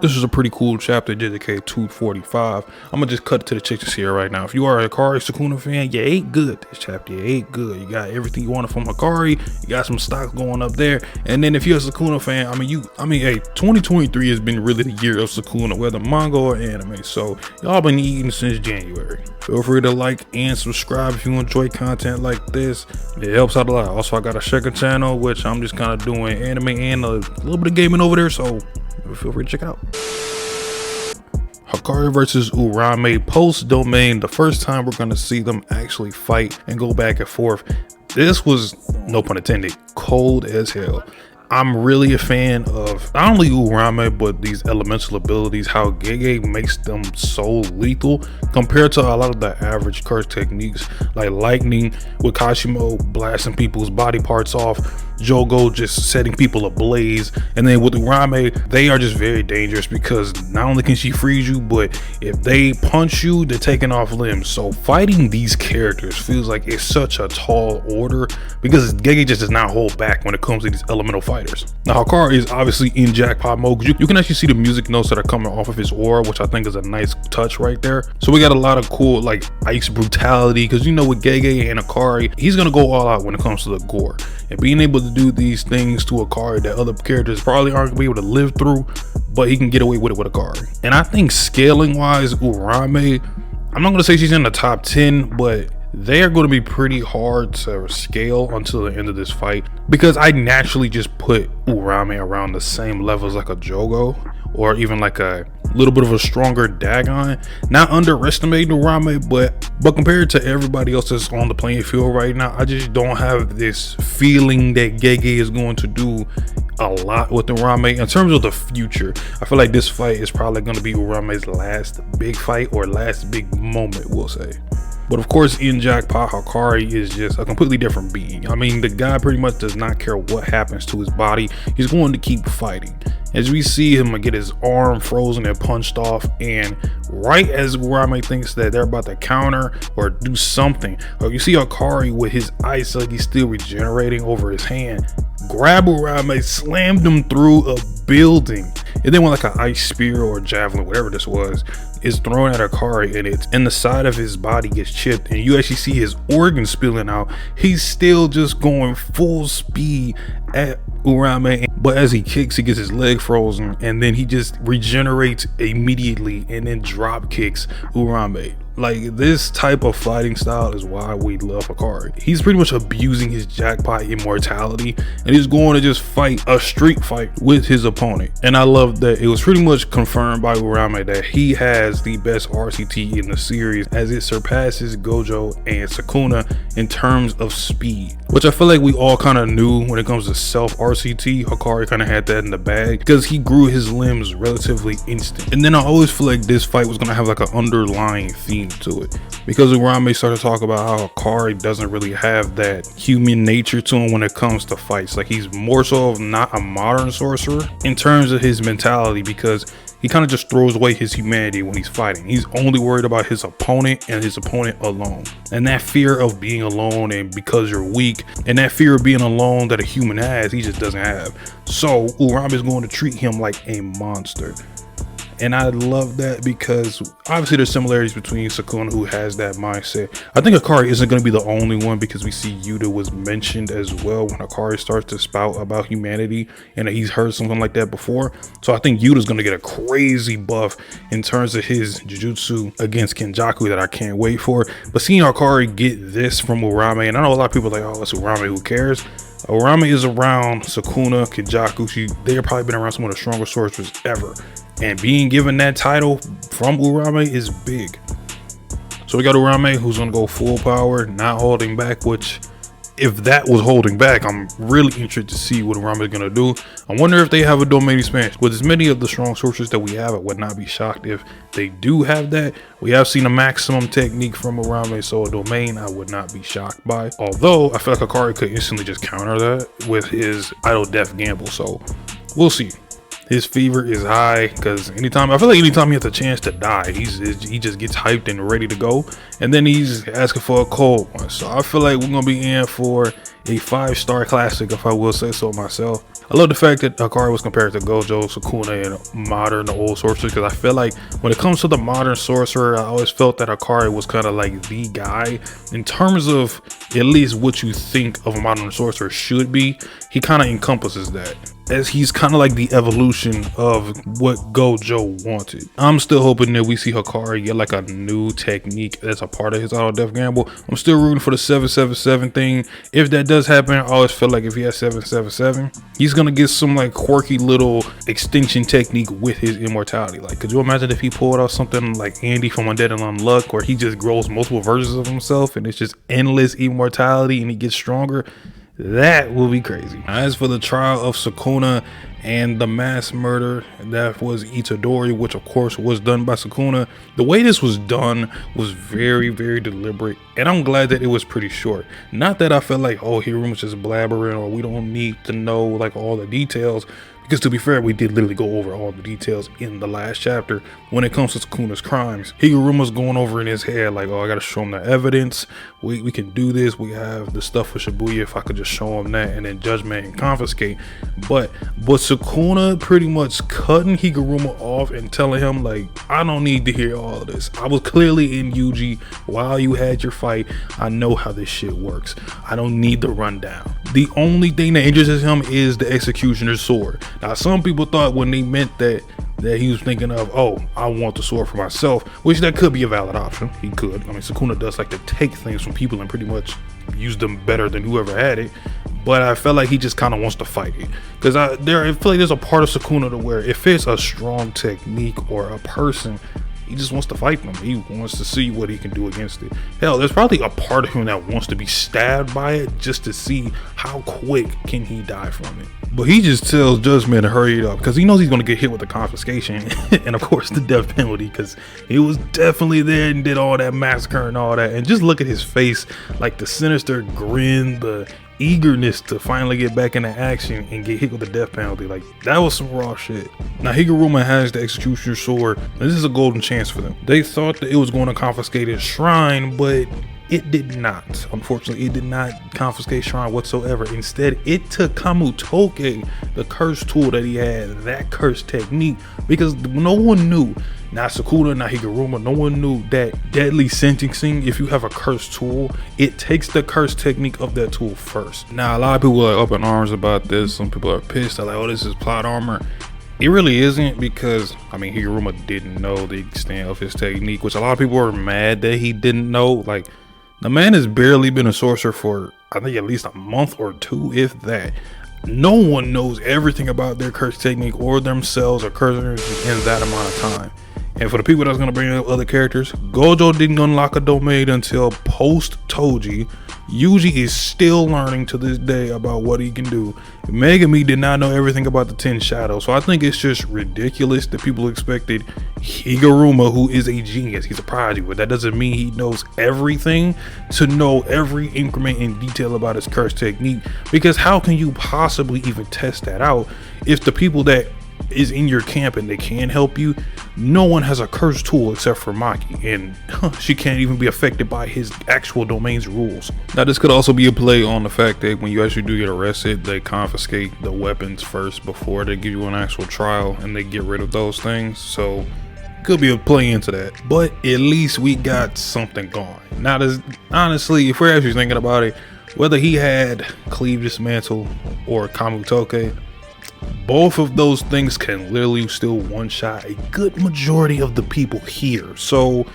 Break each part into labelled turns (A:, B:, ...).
A: This is a pretty cool chapter dedicated to 45. I'm gonna just cut to the chicks here right now. If you are a Hakari Sukuna fan, you ate good this chapter. You ate good. You got everything you wanted from Hakari. You got some stocks going up there. And then if you're a Sukuna fan, hey, 2023 has been really the year of Sukuna, whether manga or anime. So y'all been eating since January. Feel free to like and subscribe if you enjoy content like this. It helps out a lot. Also, I got a second channel, which I'm just kind of doing anime and a little bit of gaming over there. So feel free to check it out. Hakari versus Uraume post domain. The first time we're gonna see them actually fight and go back and forth. This was, no pun intended, cold as hell. I'm really a fan of not only Uraume but these elemental abilities, how Gege makes them so lethal compared to a lot of the average curse techniques like lightning with Kashimo blasting people's body parts off, Jogo just setting people ablaze, and then with Uraume they are just very dangerous because not only can she freeze you, but if they punch you they're taking off limbs. So fighting these characters feels like it's such a tall order because Gege just does not hold back when it comes to these elemental fighters. Now Hakari is obviously in jackpot mode. You can actually see the music notes that are coming off of his aura, which I think is a nice touch right there. So we got a lot of cool like ice brutality because you know with Gege and Hakari, he's gonna go all out when it comes to the gore, and being able to do these things to Hakari that other characters probably aren't gonna be able to live through, but he can get away with it with Hakari. And I think scaling wise, Uraume, I'm not gonna say she's in the top 10, but they are going to be pretty hard to scale until the end of this fight because I naturally just put Uraume around the same levels like a Jogo or even like a little bit of a stronger Dagon. Not underestimating Uraume, but compared to everybody else that's on the playing field right now, I just don't have this feeling that Gege is going to do a lot with Uraume in terms of the future. I feel like this fight is probably going to be Uraume's last big fight or last big moment, we'll say. But of course, in Jackpot, Hakari is just a completely different being. I mean, the guy pretty much does not care what happens to his body. He's going to keep fighting. As we see him get his arm frozen and punched off, and right as Uraume thinks that they're about to counter or do something, you see Hakari with his ice like he's still regenerating over his hand, grab Uraume, slammed him through a building, and then with like an ice spear or javelin, whatever this was, is thrown at Hakari, and it's in the side of his body gets chipped, and you actually see his organs spilling out. He's still just going full speed at Uraume, but as he kicks, he gets his leg frozen, and then he just regenerates immediately and then drop kicks Uraume. Like, this type of fighting style is why we love Hakari. He's pretty much abusing his jackpot immortality, and he's going to just fight a street fight with his opponent. And I love that it was pretty much confirmed by Uraume that he has the best RCT in the series, as it surpasses Gojo and Sukuna in terms of speed, which I feel like we all kind of knew when it comes to self RCT. Hakari kind of had that in the bag because he grew his limbs relatively instant. And then I always feel like this fight was going to have like an underlying theme to it, because Uraume started to talk about how Hakari doesn't really have that human nature to him when it comes to fights. Like, he's more so of not a modern sorcerer in terms of his mentality, because he kind of just throws away his humanity when he's fighting. He's only worried about his opponent and his opponent alone. And that fear of being alone, and because you're weak, and that fear of being alone that a human has, he just doesn't have. So Uraume is going to treat him like a monster. And I love that because obviously there's similarities between Sukuna, who has that mindset. I think Hakari isn't going to be the only one, because we see Yuta was mentioned as well when Hakari starts to spout about humanity, and he's heard something like that before. So I think Yuta's going to get a crazy buff in terms of his Jujutsu against Kenjaku that I can't wait for. But seeing Hakari get this from Uraume, and I know a lot of people are like, oh, it's Uraume, who cares? Uraume is around Sukuna, Kenjaku. They've probably been around some of the strongest sorcerers ever. And being given that title from Uraume is big. So we got Uraume, who's going to go full power, not holding back, which, if that was holding back, I'm really interested to see what Uraume is going to do. I wonder if they have a domain expansion. With as many of the strong sorcerers that we have, I would not be shocked if they do have that. We have seen a maximum technique from Uraume, so a domain I would not be shocked by. Although, I feel like Hakari could instantly just counter that with his idle death gamble, so we'll see. His fever is high because anytime he has a chance to die, he just gets hyped and ready to go, and then he's asking for a cold one. So I feel like we're gonna be in for a 5-star classic, if I will say so myself. I love the fact that Hakari was compared to Gojo, Sukuna, and modern old sorcerers, because I feel like when it comes to the modern sorcerer, I always felt that Hakari was kind of like the guy in terms of at least what you think of a modern sorcerer should be. He kind of encompasses that, as he's kind of like the evolution of what Gojo wanted. I'm still hoping that we see Hakari get like a new technique that's a part of his auto death gamble. I'm still rooting for the 777 thing. If that does happen, I always feel like if he has 777, he's gonna get some like quirky little extinction technique with his immortality. Like, could you imagine if he pulled out something like Andy from Undead and Unluck, where he just grows multiple versions of himself and it's just endless immortality and he gets stronger? That will be crazy. As for the trial of Sukuna and the mass murder that was Itadori, which of course was done by Sukuna, the way this was done was very, very deliberate, and I'm glad that it was pretty short. Not that I felt like, oh, Hiruma's just blabbering or we don't need to know like all the details, because to be fair, we did literally go over all the details in the last chapter when it comes to Sukuna's crimes. Higuruma's going over in his head like, oh, I gotta show him the evidence. We can do this. We have the stuff for Shibuya. If I could just show him that, and then judgment and confiscate. But Sukuna pretty much cutting Higuruma off and telling him like, I don't need to hear all of this. I was clearly in Yuji while you had your fight. I know how this shit works. I don't need the rundown. The only thing that interests him is the executioner's sword. Now, some people thought when they meant that he was thinking of, oh, I want the sword for myself, which that could be a valid option. He could. I mean, Sukuna does like to take things from people and pretty much use them better than whoever had it. But I felt like he just kind of wants to fight it, because I feel like there's a part of Sukuna to where if it's a strong technique or a person, he just wants to fight them. He wants to see what he can do against it. Hell, there's probably a part of him that wants to be stabbed by it just to see how quick can he die from it. But he just tells Judgment to hurry it up, because he knows he's going to get hit with the confiscation and of course the death penalty, because he was definitely there and did all that massacre and all that. And just look at his face, like the sinister grin, the eagerness to finally get back into action and get hit with the death penalty. Like, that was some raw shit. Now, Higuruma has the executioner's sword. This is a golden chance for them. They thought that it was going to confiscate his shrine, but it did not. Unfortunately, it did not confiscate shrine whatsoever. Instead, it took Kamutoke, the cursed tool that he had, that cursed technique, because no one knew, not Sukuna, not Higuruma, no one knew that deadly sentencing, if you have a cursed tool, it takes the cursed technique of that tool first. Now, a lot of people are up in arms about this. Some people are pissed. They're like, oh, this is plot armor. It really isn't, because, I mean, Higuruma didn't know the extent of his technique, which a lot of people are mad that he didn't know. Like, the man has barely been a sorcerer for, I think, at least a month or two, if that. No one knows everything about their curse technique or themselves or cursors in that amount of time. And for the people that's going to bring up other characters, Gojo didn't unlock a domain until post Toji. Yuji is still learning to this day about what he can do. Megami did not know everything about the 10 shadows. So I think it's just ridiculous that people expected Higuruma, who is a genius, he's a prodigy, but that doesn't mean he knows everything, to know every increment in detail about his curse technique. Because how can you possibly even test that out if the people that is in your camp and they can help you, no one has a cursed tool except for Maki, and she can't even be affected by his actual domain's rules. Now, this could also be a play on the fact that when you actually do get arrested, they confiscate the weapons first before they give you an actual trial, and they get rid of those things. So could be a play into that, but at least we got something going. Now, honestly, if we're actually thinking about it, whether he had Cleave's mantle or Kamutoke, both of those things can literally still one-shot a good majority of the people here. So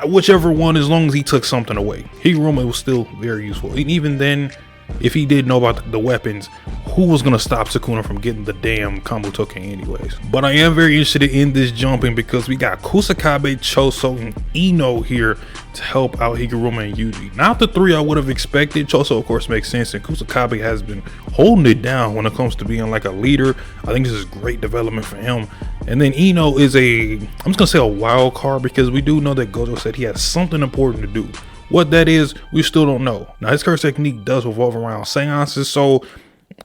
A: whichever one, as long as he took something away, Higuruma was still very useful. And even then, if he did know about the weapons, who was going to stop Sukuna from getting the damn Kamutoke anyways? But I am very interested in this jumping, because we got Kusakabe, Choso, and Ino here to help out Higuruma and Yuji. Not the three I would have expected. Choso, of course, makes sense, and Kusakabe has been holding it down when it comes to being like a leader. I think this is great development for him. And then Ino is I'm just going to say a wild card, because we do know that Gojo said he has something important to do. What that is, we still don't know. Now, his curse technique does revolve around seances, so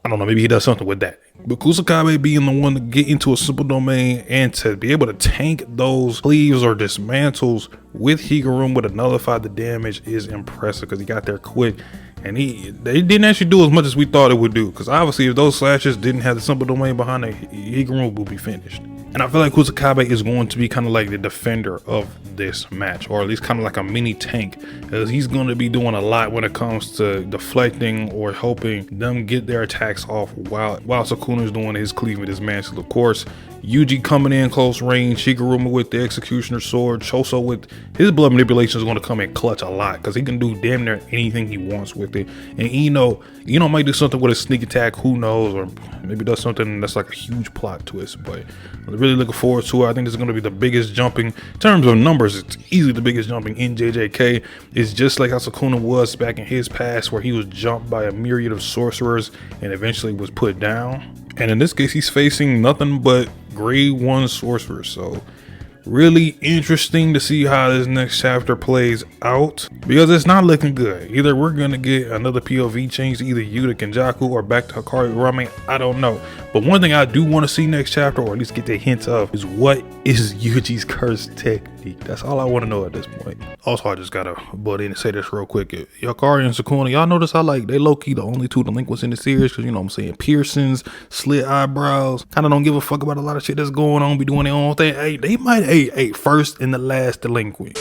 A: I don't know, maybe he does something with that. But Kusakabe being the one to get into a simple domain and to be able to tank those cleaves or dismantles with Higuruma to nullify the damage is impressive, because he got there quick. And they didn't actually do as much as we thought it would do, because obviously if those slashes didn't have the simple domain behind it, Higurume would be finished. And I feel like Kusakabe is going to be kind of like the defender of this match, or at least kind of like a mini tank, because he's going to be doing a lot when it comes to deflecting or helping them get their attacks off while Sukuna is doing his cleaving, his mantle. Of course, Yuji coming in close range, Higurume with the executioner sword, Choso with his blood manipulation is going to come in clutch a lot, because he can do damn near anything he wants with it. And Ino might do something with a sneak attack, who knows, or maybe does something that's like a huge plot twist. But I'm really looking forward to it. I think this is going to be the biggest jumping in terms of numbers. It's easily the biggest jumping in JJK. It's just like how Sukuna was back in his past, where he was jumped by a myriad of sorcerers and eventually was put down. And in this case, he's facing nothing but grade 1 sorcerers. So really interesting to see how this next chapter plays out, because it's not looking good. Either we're gonna get another POV change to either Yu to Kenjaku or back to Hakari Uraume, I don't know. But one thing I do want to see next chapter, or at least get the hints of, is what is Yuji's curse technique. That's all I want to know at this point. Also, I just gotta butt in and say this real quick. Hakari and Sukuna, y'all notice how like they low-key the only two delinquents in the series, because you know what I'm saying, piercings, slit eyebrows, kind of don't give a fuck about a lot of shit that's going on, be doing their own thing. Hey, they might first and the last delinquent.